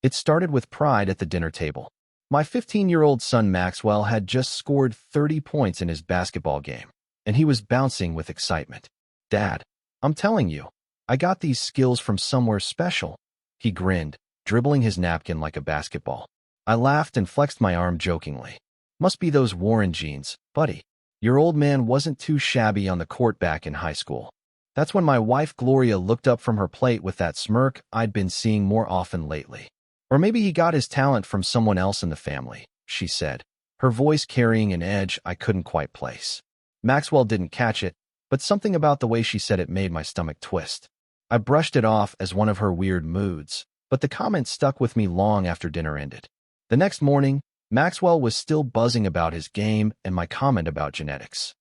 It started with pride at the dinner table. My 15-year-old son Maxwell had just scored 30 points in his basketball game, and he was bouncing with excitement. "Dad, I'm telling you, I got these skills from somewhere special." He grinned, dribbling his napkin like a basketball. I laughed and flexed my arm jokingly. "Must be those Warren genes, buddy. Your old man wasn't too shabby on the court back in high school." That's when my wife Gloria looked up from her plate with that smirk I'd been seeing more often lately. "Or maybe he got his talent from someone else in the family," she said, her voice carrying an edge I couldn't quite place. Maxwell didn't catch it, but something about the way she said it made my stomach twist. I brushed it off as one of her weird moods, but the comment stuck with me long after dinner ended. The next morning, Maxwell was still buzzing about his game and my comment about genetics.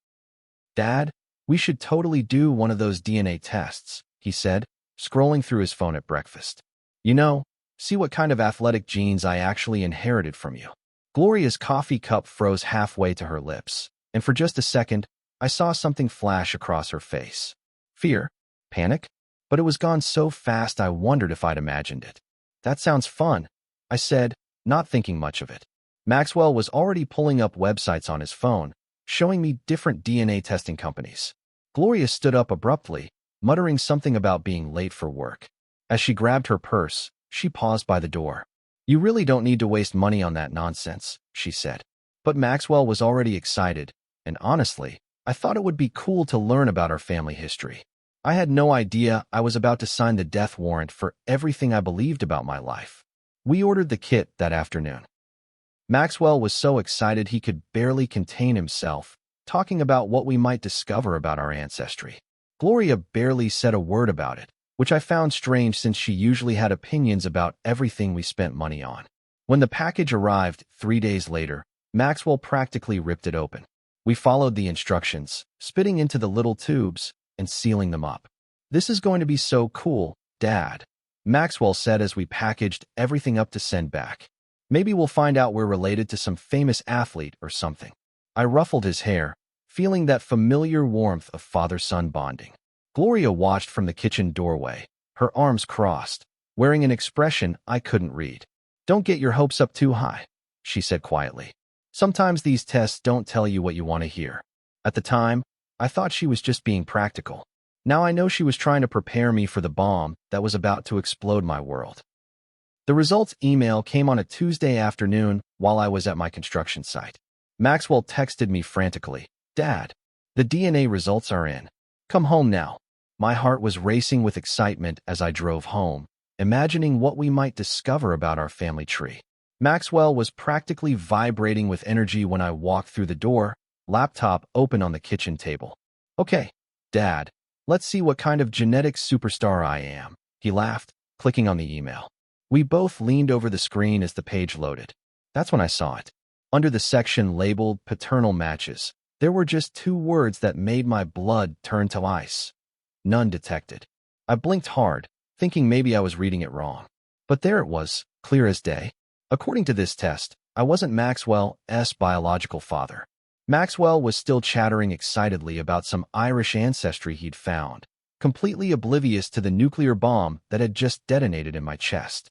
"Dad, we should totally do one of those DNA tests," he said, scrolling through his phone at breakfast. "You know, see what kind of athletic genes I actually inherited from you." Gloria's coffee cup froze halfway to her lips, and for just a second, I saw something flash across her face. Fear? Panic? But it was gone so fast I wondered if I'd imagined it. "That sounds fun," I said, not thinking much of it. Maxwell was already pulling up websites on his phone, showing me different DNA testing companies. Gloria stood up abruptly, muttering something about being late for work. As she grabbed her purse, she paused by the door. "You really don't need to waste money on that nonsense," she said. But Maxwell was already excited, and honestly, I thought it would be cool to learn about our family history. I had no idea I was about to sign the death warrant for everything I believed about my life. We ordered the kit that afternoon. Maxwell was so excited he could barely contain himself, talking about what we might discover about our ancestry. Gloria barely said a word about it, which I found strange since she usually had opinions about everything we spent money on. When the package arrived 3 days later, Maxwell practically ripped it open. We followed the instructions, spitting into the little tubes and sealing them up. "This is going to be so cool, Dad," Maxwell said as we packaged everything up to send back. "Maybe we'll find out we're related to some famous athlete or something." I ruffled his hair, feeling that familiar warmth of father-son bonding. Gloria watched from the kitchen doorway, her arms crossed, wearing an expression I couldn't read. "Don't get your hopes up too high," she said quietly. "Sometimes these tests don't tell you what you want to hear." At the time, I thought she was just being practical. Now I know she was trying to prepare me for the bomb that was about to explode my world. The results email came on a Tuesday afternoon while I was at my construction site. Maxwell texted me frantically, "Dad, the DNA results are in. Come home now." My heart was racing with excitement as I drove home, imagining what we might discover about our family tree. Maxwell was practically vibrating with energy when I walked through the door, laptop open on the kitchen table. "Okay, Dad, let's see what kind of genetic superstar I am," he laughed, clicking on the email. We both leaned over the screen as the page loaded. That's when I saw it. Under the section labeled Paternal Matches, there were just 2 words that made my blood turn to ice. None detected. I blinked hard, thinking maybe I was reading it wrong. But there it was, clear as day. According to this test, I wasn't Maxwell's biological father. Maxwell was still chattering excitedly about some Irish ancestry he'd found, completely oblivious to the nuclear bomb that had just detonated in my chest.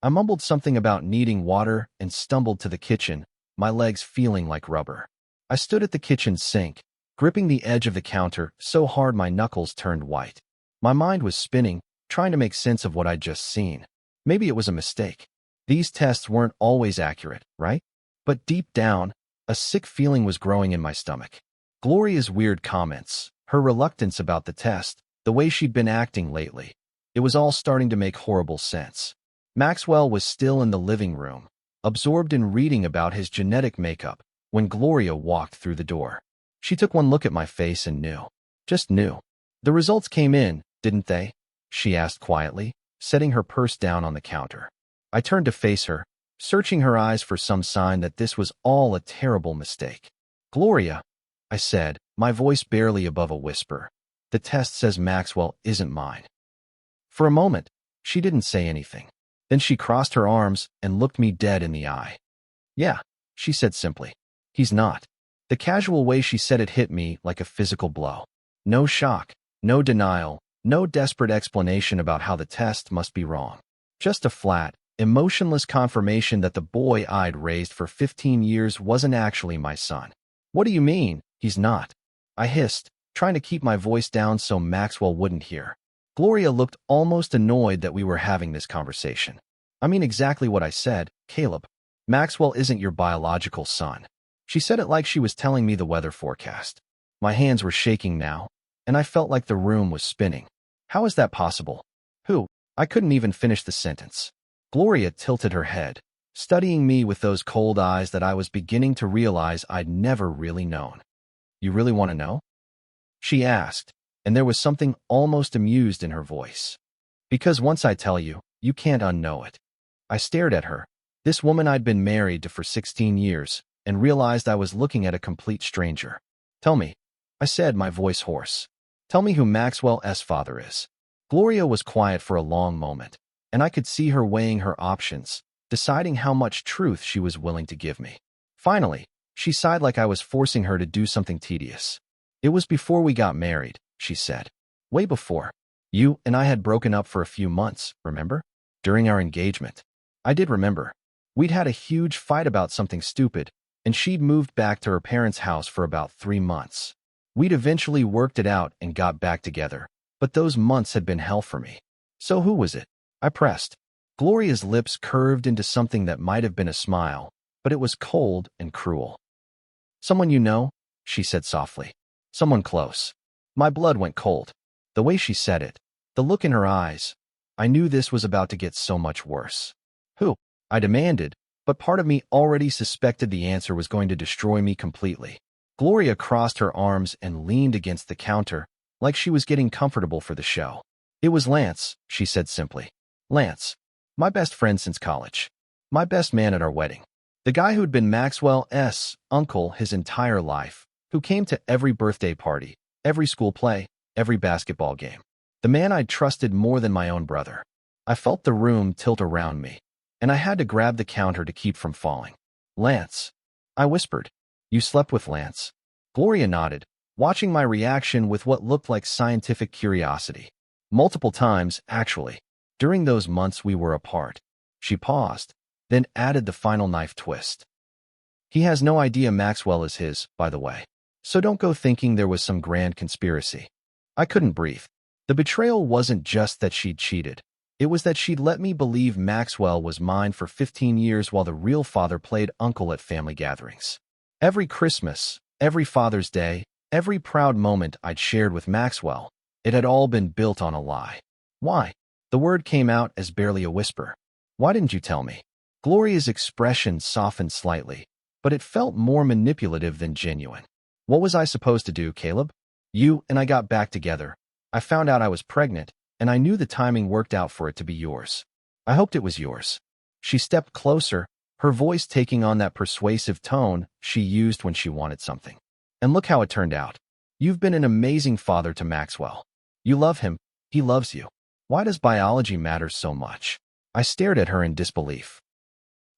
I mumbled something about needing water and stumbled to the kitchen, my legs feeling like rubber. I stood at the kitchen sink, gripping the edge of the counter so hard my knuckles turned white. My mind was spinning, trying to make sense of what I'd just seen. Maybe it was a mistake. These tests weren't always accurate, right? But deep down, a sick feeling was growing in my stomach. Gloria's weird comments, her reluctance about the test, the way she'd been acting lately. It was all starting to make horrible sense. Maxwell was still in the living room, absorbed in reading about his genetic makeup, when Gloria walked through the door. She took one look at my face and knew. Just knew. "The results came in, didn't they?" she asked quietly, setting her purse down on the counter. I turned to face her, searching her eyes for some sign that this was all a terrible mistake. "Gloria," I said, my voice barely above a whisper, "the test says Maxwell isn't mine." For a moment, she didn't say anything. Then she crossed her arms and looked me dead in the eye. "Yeah," she said simply. "He's not." The casual way she said it hit me like a physical blow. No shock, no denial, no desperate explanation about how the test must be wrong. Just a flat, Emotionless confirmation that the boy I'd raised for 15 years wasn't actually my son. What do you mean, he's not? I hissed, trying to keep my voice down so Maxwell wouldn't hear. Gloria looked almost annoyed that we were having this conversation. I mean exactly what I said, Caleb. Maxwell isn't your biological son. She said it like she was telling me the weather forecast. My hands were shaking now, and I felt like the room was spinning. How is that possible? Who? I couldn't even finish the sentence. Gloria tilted her head, studying me with those cold eyes that I was beginning to realize I'd never really known. You really want to know? She asked, and there was something almost amused in her voice. Because once I tell you, you can't unknow it. I stared at her, this woman I'd been married to for 16 years, and realized I was looking at a complete stranger. Tell me, I said, my voice hoarse. Tell me who Maxwell's father is. Gloria was quiet for a long moment, and I could see her weighing her options, deciding how much truth she was willing to give me. Finally, she sighed like I was forcing her to do something tedious. It was before we got married, she said. Way before. You and I had broken up for a few months, remember? During our engagement. I did remember. We'd had a huge fight about something stupid, and she'd moved back to her parents' house for about 3 months. We'd eventually worked it out and got back together, but those months had been hell for me. So who was it? I pressed. Gloria's lips curved into something that might have been a smile, but it was cold and cruel. Someone you know, she said softly. Someone close. My blood went cold. The way she said it, the look in her eyes, I knew this was about to get so much worse. Who? I demanded, but part of me already suspected the answer was going to destroy me completely. Gloria crossed her arms and leaned against the counter, like she was getting comfortable for the show. It was Lance, she said simply. Lance. My best friend since college. My best man at our wedding. The guy who'd been Maxwell's uncle his entire life, who came to every birthday party, every school play, every basketball game. The man I'd trusted more than my own brother. I felt the room tilt around me, and I had to grab the counter to keep from falling. Lance. I whispered. You slept with Lance. Gloria nodded, watching my reaction with what looked like scientific curiosity. Multiple times, actually, during those months we were apart. She paused, then added the final knife twist. He has no idea Maxwell is his, by the way. So don't go thinking there was some grand conspiracy. I couldn't breathe. The betrayal wasn't just that she'd cheated. It was that she'd let me believe Maxwell was mine for 15 years while the real father played uncle at family gatherings. Every Christmas, every Father's Day, every proud moment I'd shared with Maxwell, it had all been built on a lie. Why? The word came out as barely a whisper. Why didn't you tell me? Gloria's expression softened slightly, but it felt more manipulative than genuine. What was I supposed to do, Caleb? You and I got back together. I found out I was pregnant, and I knew the timing worked out for it to be yours. I hoped it was yours. She stepped closer, her voice taking on that persuasive tone she used when she wanted something. And look how it turned out. You've been an amazing father to Maxwell. You love him. He loves you. Why does biology matter so much? I stared at her in disbelief.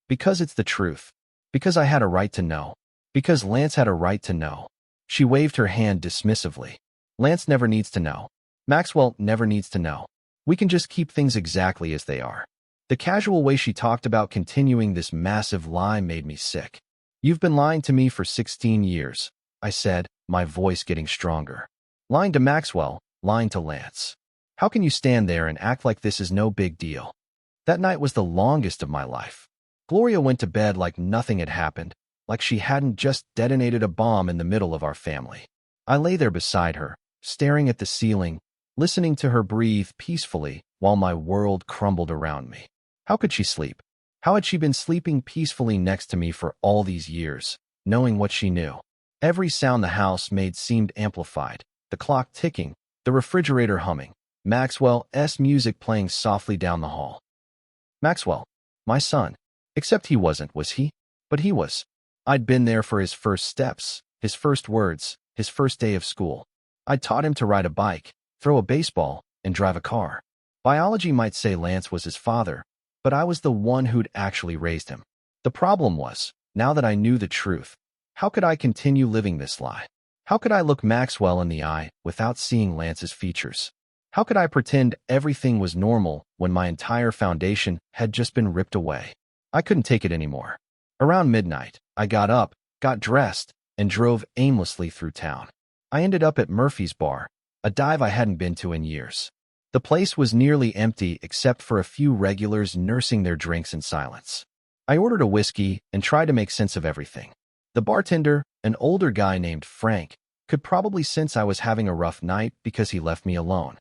Because it's the truth. Because I had a right to know. Because Lance had a right to know. She waved her hand dismissively. Lance never needs to know. Maxwell never needs to know. We can just keep things exactly as they are. The casual way she talked about continuing this massive lie made me sick. You've been lying to me for 16 years, I said, my voice getting stronger. Lying to Maxwell, lying to Lance. How can you stand there and act like this is no big deal? That night was the longest of my life. Gloria went to bed like nothing had happened, like she hadn't just detonated a bomb in the middle of our family. I lay there beside her, staring at the ceiling, listening to her breathe peacefully while my world crumbled around me. How could she sleep? How had she been sleeping peacefully next to me for all these years, knowing what she knew? Every sound the house made seemed amplified, the clock ticking, the refrigerator humming, Maxwell's music playing softly down the hall. Maxwell, my son. Except he wasn't, was he? But he was. I'd been there for his first steps, his first words, his first day of school. I'd taught him to ride a bike, throw a baseball, and drive a car. Biology might say Lance was his father, but I was the one who'd actually raised him. The problem was, now that I knew the truth, how could I continue living this lie? How could I look Maxwell in the eye without seeing Lance's features? How could I pretend everything was normal when my entire foundation had just been ripped away? I couldn't take it anymore. Around midnight, I got up, got dressed, and drove aimlessly through town. I ended up at Murphy's Bar, a dive I hadn't been to in years. The place was nearly empty except for a few regulars nursing their drinks in silence. I ordered a whiskey and tried to make sense of everything. The bartender, an older guy named Frank, could probably sense I was having a rough night because he left me alone.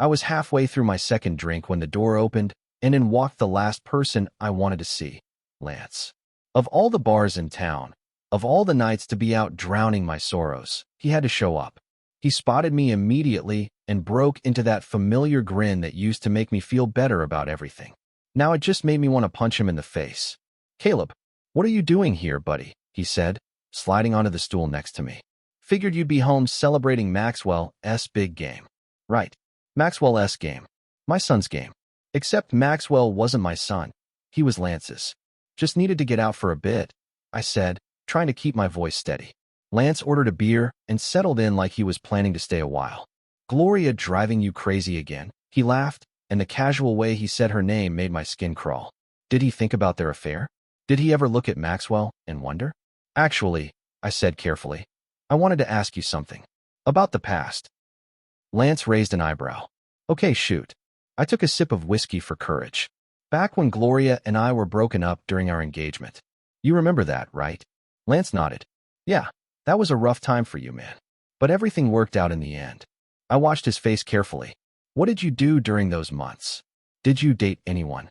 I was halfway through my second drink when the door opened, and in walked the last person I wanted to see, Lance. Of all the bars in town, of all the nights to be out drowning my sorrows, he had to show up. He spotted me immediately and broke into that familiar grin that used to make me feel better about everything. Now it just made me want to punch him in the face. "Caleb, what are you doing here, buddy?" he said, sliding onto the stool next to me. "Figured you'd be home celebrating Maxwell's big game." "Right. Maxwell's game. My son's game. Except Maxwell wasn't my son. He was Lance's. Just needed to get out for a bit," I said, trying to keep my voice steady. Lance ordered a beer and settled in like he was planning to stay a while. "Gloria driving you crazy again?" He laughed, and the casual way he said her name made my skin crawl. Did he think about their affair? Did he ever look at Maxwell and wonder? "Actually," I said carefully, "I wanted to ask you something. About the past." Lance raised an eyebrow. "Okay, shoot." I took a sip of whiskey for courage. "Back when Gloria and I were broken up during our engagement. You remember that, right?" Lance nodded. "Yeah, that was a rough time for you, man. But everything worked out in the end." I watched his face carefully. "What did you do during those months? Did you date anyone?"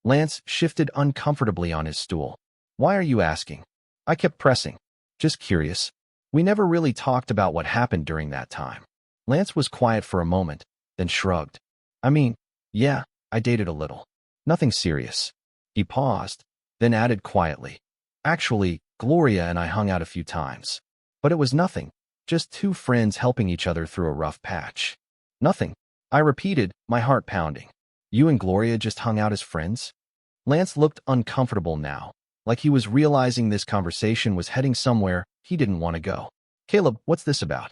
Lance shifted uncomfortably on his stool. "Why are you asking?" I kept pressing. "Just curious. We never really talked about what happened during that time." Lance was quiet for a moment, then shrugged. "I mean, yeah, I dated a little. Nothing serious." He paused, then added quietly, "Actually, Gloria and I hung out a few times. But it was nothing, just two friends helping each other through a rough patch." "Nothing," I repeated, my heart pounding. "You and Gloria just hung out as friends?" Lance looked uncomfortable now, like he was realizing this conversation was heading somewhere he didn't want to go. "Caleb, what's this about?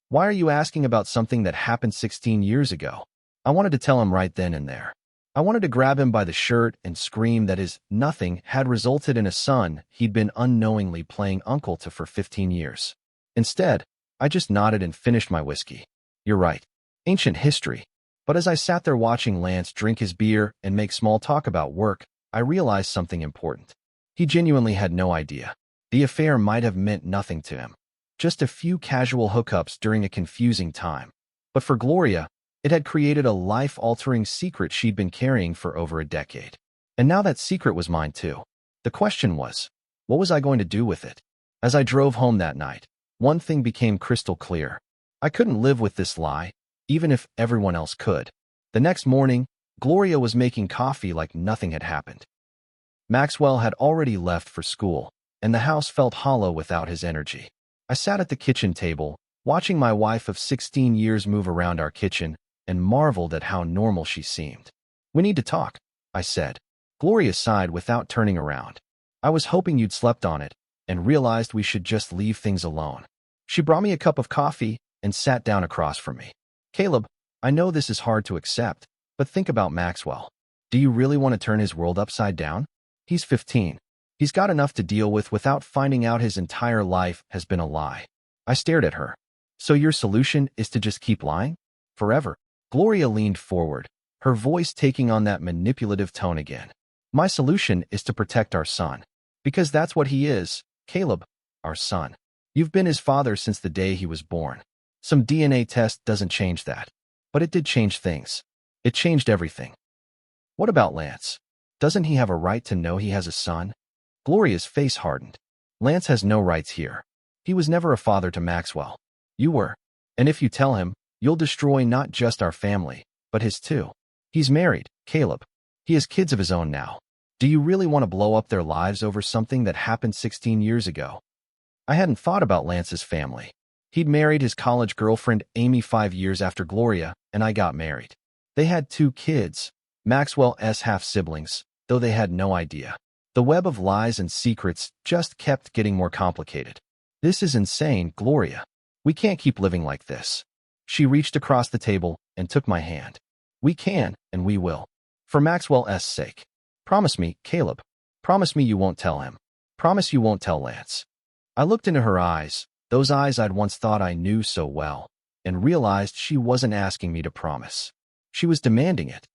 Why are you asking about something that happened 16 years ago?" I wanted to tell him right then and there. I wanted to grab him by the shirt and scream that his nothing had resulted in a son he'd been unknowingly playing uncle to for 15 years. Instead, I just nodded and finished my whiskey. "You're right. Ancient history." But as I sat there watching Lance drink his beer and make small talk about work, I realized something important. He genuinely had no idea. The affair might have meant nothing to him. Just a few casual hookups during a confusing time. But for Gloria, it had created a life-altering secret she'd been carrying for over a decade. And now that secret was mine too. The question was, what was I going to do with it? As I drove home that night, one thing became crystal clear. I couldn't live with this lie, even if everyone else could. The next morning, Gloria was making coffee like nothing had happened. Maxwell had already left for school, and the house felt hollow without his energy. I sat at the kitchen table, watching my wife of 16 years move around our kitchen, and marveled at how normal she seemed. "We need to talk," I said. Gloria sighed without turning around. "I was hoping you'd slept on it, and realized we should just leave things alone." She brought me a cup of coffee and sat down across from me. "Caleb, I know this is hard to accept, but think about Maxwell. Do you really want to turn his world upside down? He's 15. He's got enough to deal with without finding out his entire life has been a lie." I stared at her. "So your solution is to just keep lying? Forever?" Gloria leaned forward, her voice taking on that manipulative tone again. "My solution is to protect our son. Because that's what he is, Caleb, our son. You've been his father since the day he was born. Some DNA test doesn't change that. But it did change things. It changed everything." "What about Lance? Doesn't he have a right to know he has a son?" Gloria's face hardened. "Lance has no rights here. He was never a father to Maxwell. You were. And if you tell him, you'll destroy not just our family, but his too. He's married, Caleb. He has kids of his own now. Do you really want to blow up their lives over something that happened 16 years ago?" I hadn't thought about Lance's family. He'd married his college girlfriend Amy 5 years after Gloria and I got married. They had 2 kids, Maxwell's half-siblings, though they had no idea. The web of lies and secrets just kept getting more complicated. "This is insane, Gloria. We can't keep living like this." She reached across the table and took my hand. We can, and we will. For Maxwell's sake. Promise me, Caleb. Promise me you won't tell him. Promise you won't tell Lance. I looked into her eyes, those eyes I'd once thought I knew so well, and realized she wasn't asking me to promise. She was demanding it.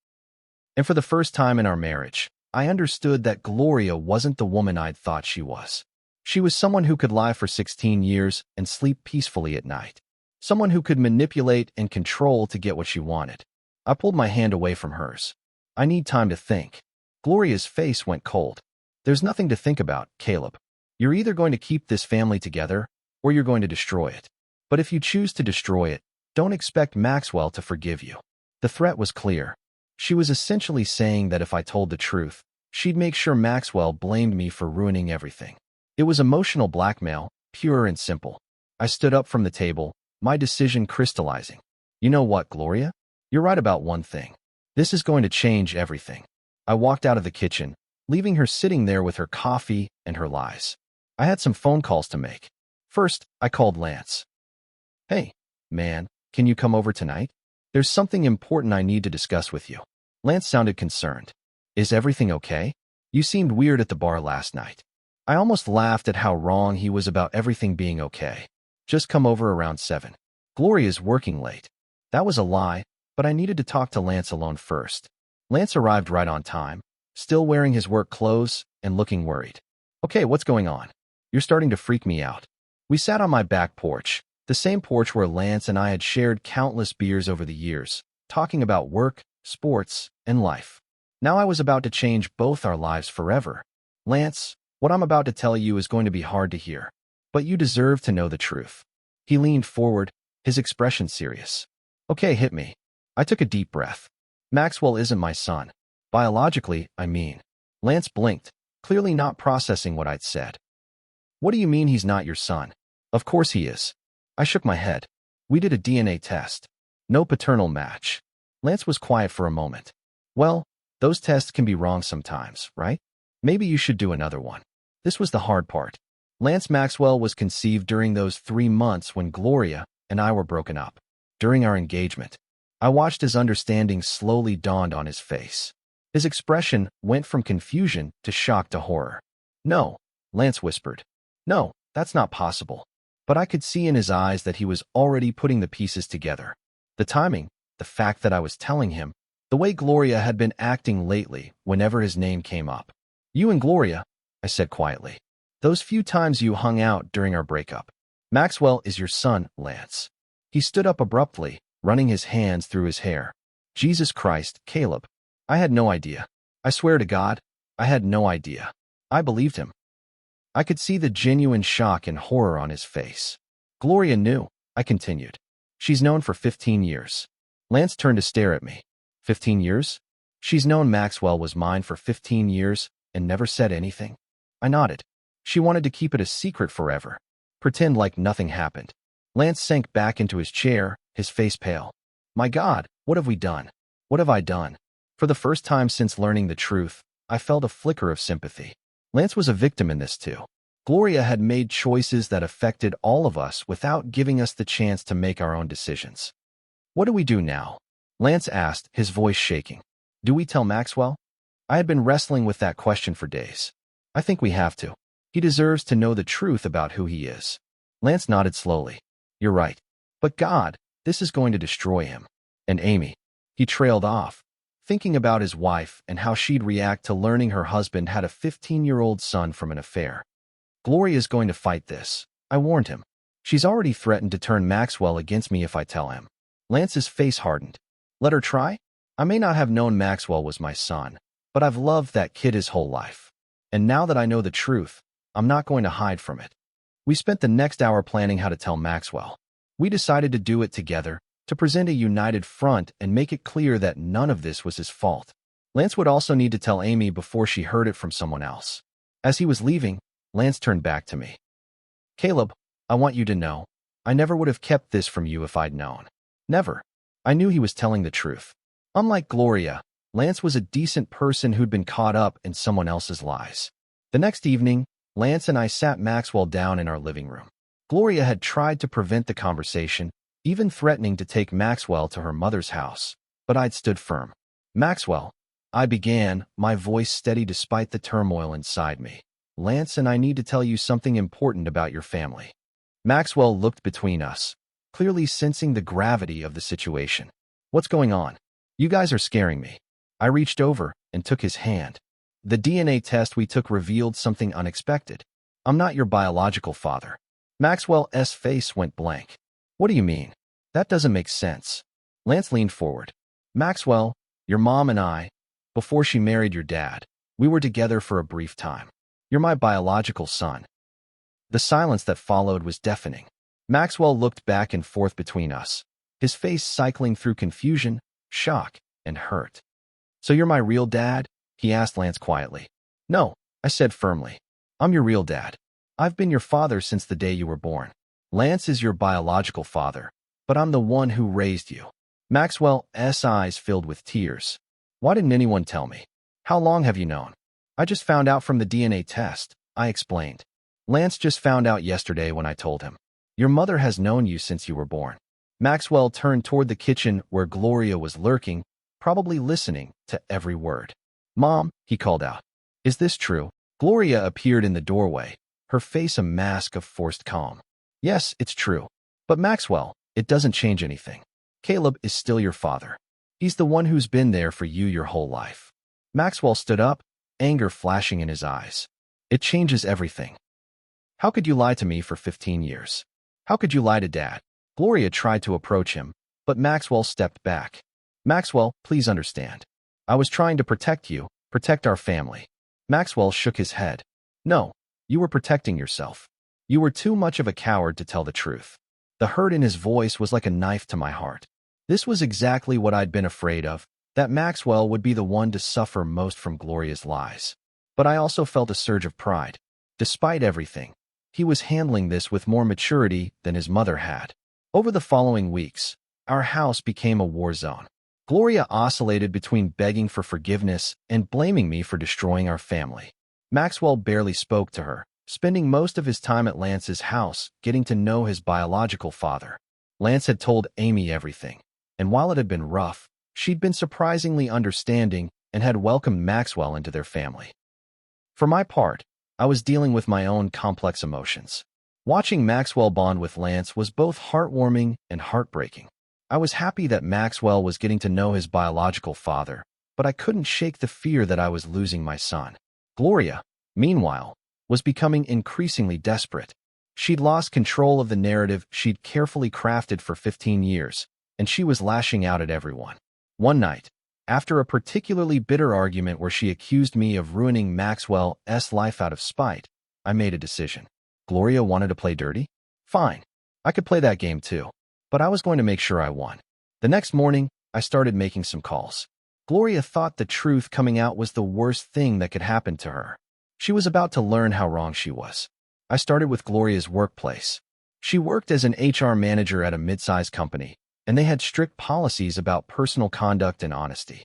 And for the first time in our marriage, I understood that Gloria wasn't the woman I'd thought she was. She was someone who could lie for 16 years and sleep peacefully at night. Someone who could manipulate and control to get what she wanted. I pulled my hand away from hers. I need time to think. Gloria's face went cold. There's nothing to think about, Caleb. You're either going to keep this family together, or you're going to destroy it. But if you choose to destroy it, don't expect Maxwell to forgive you. The threat was clear. She was essentially saying that if I told the truth, she'd make sure Maxwell blamed me for ruining everything. It was emotional blackmail, pure and simple. I stood up from the table, my decision crystallizing. You know what, Gloria? You're right about one thing. This is going to change everything. I walked out of the kitchen, leaving her sitting there with her coffee and her lies. I had some phone calls to make. First, I called Lance. Hey, man, can you come over tonight? There's something important I need to discuss with you. Lance sounded concerned. Is everything okay? You seemed weird at the bar last night. I almost laughed at how wrong he was about everything being okay. Just come over around 7. Gloria's working late. That was a lie, but I needed to talk to Lance alone first. Lance arrived right on time, still wearing his work clothes and looking worried. Okay, what's going on? You're starting to freak me out. We sat on my back porch, the same porch where Lance and I had shared countless beers over the years, talking about work, sports, and life. Now I was about to change both our lives forever. Lance, what I'm about to tell you is going to be hard to hear, but you deserve to know the truth. He leaned forward, his expression serious. Okay, hit me. I took a deep breath. Maxwell isn't my son. Biologically, I mean. Lance blinked, clearly not processing what I'd said. What do you mean he's not your son? Of course he is. I shook my head. We did a DNA test. No paternal match. Lance was quiet for a moment. Well, those tests can be wrong sometimes, right? Maybe you should do another one. This was the hard part. Lance Maxwell was conceived during those 3 months when Gloria and I were broken up. During our engagement, I watched as understanding slowly dawned on his face. His expression went from confusion to shock to horror. No, Lance whispered. No, that's not possible. But I could see in his eyes that he was already putting the pieces together. The timing, the fact that I was telling him, the way Gloria had been acting lately whenever his name came up. You and Gloria, I said quietly. Those few times you hung out during our breakup. Maxwell is your son, Lance. He stood up abruptly, running his hands through his hair. Jesus Christ, Caleb. I had no idea. I swear to God, I had no idea. I believed him. I could see the genuine shock and horror on his face. Gloria knew, I continued. She's known for 15 years. Lance turned to stare at me. 15 years? She's known Maxwell was mine for 15 years and never said anything? I nodded. She wanted to keep it a secret forever. Pretend like nothing happened. Lance sank back into his chair, his face pale. My God, what have we done? What have I done? For the first time since learning the truth, I felt a flicker of sympathy. Lance was a victim in this too. Gloria had made choices that affected all of us without giving us the chance to make our own decisions. What do we do now? Lance asked, his voice shaking. Do we tell Maxwell? I had been wrestling with that question for days. I think we have to. He deserves to know the truth about who he is. Lance nodded slowly. You're right. But God, this is going to destroy him. And Amy. He trailed off, thinking about his wife and how she'd react to learning her husband had a 15-year-old son from an affair. Gloria's going to fight this, I warned him. She's already threatened to turn Maxwell against me if I tell him. Lance's face hardened. Let her try? I may not have known Maxwell was my son, but I've loved that kid his whole life. And now that I know the truth, I'm not going to hide from it. We spent the next hour planning how to tell Maxwell. We decided to do it together, to present a united front and make it clear that none of this was his fault. Lance would also need to tell Amy before she heard it from someone else. As he was leaving, Lance turned back to me. Caleb, I want you to know, I never would have kept this from you if I'd known. Never. I knew he was telling the truth. Unlike Gloria, Lance was a decent person who'd been caught up in someone else's lies. The next evening, Lance and I sat Maxwell down in our living room. Gloria had tried to prevent the conversation, even threatening to take Maxwell to her mother's house. But I'd stood firm. Maxwell, I began, my voice steady despite the turmoil inside me. Lance and I need to tell you something important about your family. Maxwell looked between us, clearly sensing the gravity of the situation. What's going on? You guys are scaring me. I reached over and took his hand. The DNA test we took revealed something unexpected. I'm not your biological father. Maxwell's face went blank. What do you mean? That doesn't make sense. Lance leaned forward. Maxwell, your mom and I, before she married your dad, we were together for a brief time. You're my biological son. The silence that followed was deafening. Maxwell looked back and forth between us, his face cycling through confusion, shock, and hurt. So you're my real dad? He asked Lance quietly. No, I said firmly. I'm your real dad. I've been your father since the day you were born. Lance is your biological father, but I'm the one who raised you. Maxwell's eyes filled with tears. Why didn't anyone tell me? How long have you known? I just found out from the DNA test, I explained. Lance just found out yesterday when I told him. Your mother has known you since you were born. Maxwell turned toward the kitchen where Gloria was lurking, probably listening to every word. Mom, he called out. Is this true? Gloria appeared in the doorway, her face a mask of forced calm. Yes, it's true. But Maxwell, it doesn't change anything. Caleb is still your father. He's the one who's been there for you your whole life. Maxwell stood up, anger flashing in his eyes. It changes everything. How could you lie to me for 15 years? How could you lie to Dad? Gloria tried to approach him, but Maxwell stepped back. Maxwell, please understand. I was trying to protect you, protect our family. Maxwell shook his head. No, you were protecting yourself. You were too much of a coward to tell the truth. The hurt in his voice was like a knife to my heart. This was exactly what I'd been afraid of, that Maxwell would be the one to suffer most from Gloria's lies. But I also felt a surge of pride. Despite everything, he was handling this with more maturity than his mother had. Over the following weeks, our house became a war zone. Gloria oscillated between begging for forgiveness and blaming me for destroying our family. Maxwell barely spoke to her, spending most of his time at Lance's house getting to know his biological father. Lance had told Amy everything, and while it had been rough, she'd been surprisingly understanding and had welcomed Maxwell into their family. For my part, I was dealing with my own complex emotions. Watching Maxwell bond with Lance was both heartwarming and heartbreaking. I was happy that Maxwell was getting to know his biological father, but I couldn't shake the fear that I was losing my son. Gloria, meanwhile, was becoming increasingly desperate. She'd lost control of the narrative she'd carefully crafted for 15 years, and she was lashing out at everyone. One night, after a particularly bitter argument where she accused me of ruining Maxwell's life out of spite, I made a decision. Gloria wanted to play dirty? Fine. I could play that game too. But I was going to make sure I won. The next morning, I started making some calls. Gloria thought the truth coming out was the worst thing that could happen to her. She was about to learn how wrong she was. I started with Gloria's workplace. She worked as an HR manager at a mid-sized company, and they had strict policies about personal conduct and honesty.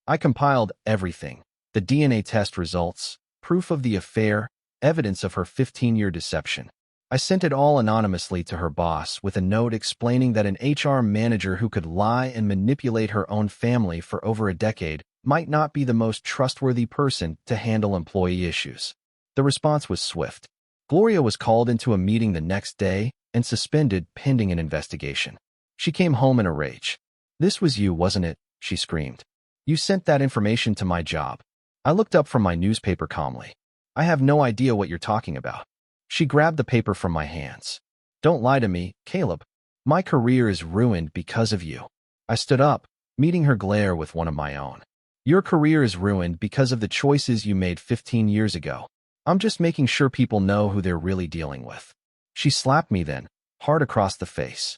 I compiled everything: the DNA test results, proof of the affair, evidence of her 15-year deception. I sent it all anonymously to her boss with a note explaining that an HR manager who could lie and manipulate her own family for over a decade might not be the most trustworthy person to handle employee issues. The response was swift. Gloria was called into a meeting the next day and suspended pending an investigation. She came home in a rage. "This was you, wasn't it?" she screamed. "You sent that information to my job." I looked up from my newspaper calmly. "I have no idea what you're talking about." She grabbed the paper from my hands. "Don't lie to me, Caleb. My career is ruined because of you." I stood up, meeting her glare with one of my own. "Your career is ruined because of the choices you made 15 years ago. I'm just making sure people know who they're really dealing with." She slapped me then, hard across the face.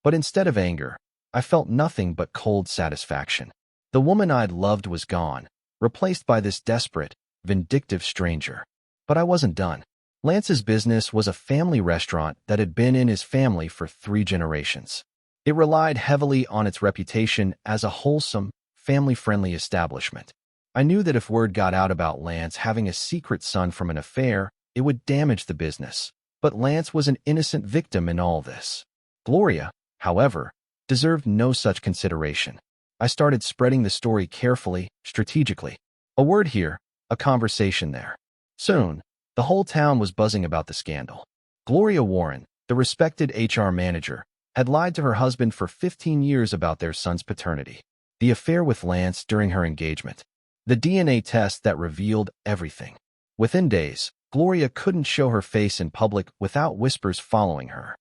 But instead of anger, I felt nothing but cold satisfaction. The woman I'd loved was gone, replaced by this desperate, vindictive stranger. But I wasn't done. Lance's business was a family restaurant that had been in his family for 3 generations. It relied heavily on its reputation as a wholesome, family-friendly establishment. I knew that if word got out about Lance having a secret son from an affair, it would damage the business. But Lance was an innocent victim in all this. Gloria, however, deserved no such consideration. I started spreading the story carefully, strategically. A word here, a conversation there. Soon, the whole town was buzzing about the scandal. Gloria Warren, the respected HR manager, had lied to her husband for 15 years about their son's paternity. The affair with Lance during her engagement. The DNA test that revealed everything. Within days, Gloria couldn't show her face in public without whispers following her.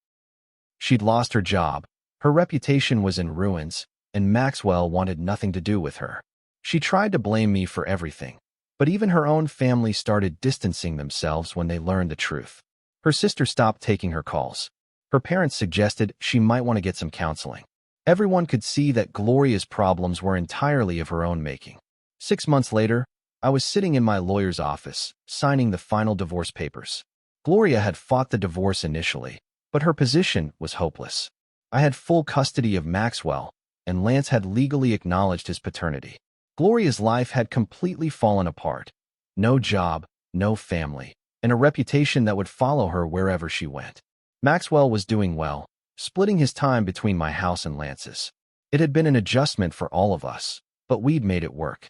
She'd lost her job, her reputation was in ruins, and Maxwell wanted nothing to do with her. She tried to blame me for everything, but even her own family started distancing themselves when they learned the truth. Her sister stopped taking her calls. Her parents suggested she might want to get some counseling. Everyone could see that Gloria's problems were entirely of her own making. 6 months later, I was sitting in my lawyer's office, signing the final divorce papers. Gloria had fought the divorce initially, but her position was hopeless. I had full custody of Maxwell, and Lance had legally acknowledged his paternity. Gloria's life had completely fallen apart. No job, no family, and a reputation that would follow her wherever she went. Maxwell was doing well, splitting his time between my house and Lance's. It had been an adjustment for all of us, but we'd made it work.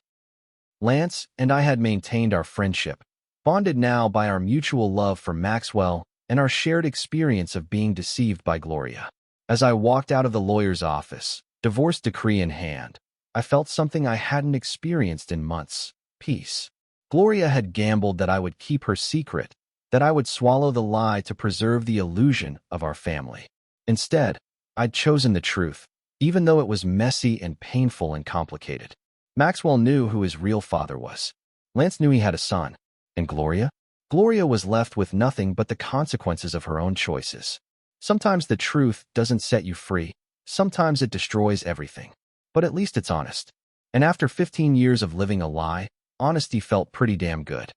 Lance and I had maintained our friendship, bonded now by our mutual love for Maxwell and our shared experience of being deceived by Gloria. As I walked out of the lawyer's office, divorce decree in hand, I felt something I hadn't experienced in months: peace. Gloria had gambled that I would keep her secret, that I would swallow the lie to preserve the illusion of our family. Instead, I'd chosen the truth, even though it was messy and painful and complicated. Maxwell knew who his real father was. Lance knew he had a son. And Gloria? Gloria was left with nothing but the consequences of her own choices. Sometimes the truth doesn't set you free. Sometimes it destroys everything. But at least it's honest. And after 15 years of living a lie, honesty felt pretty damn good.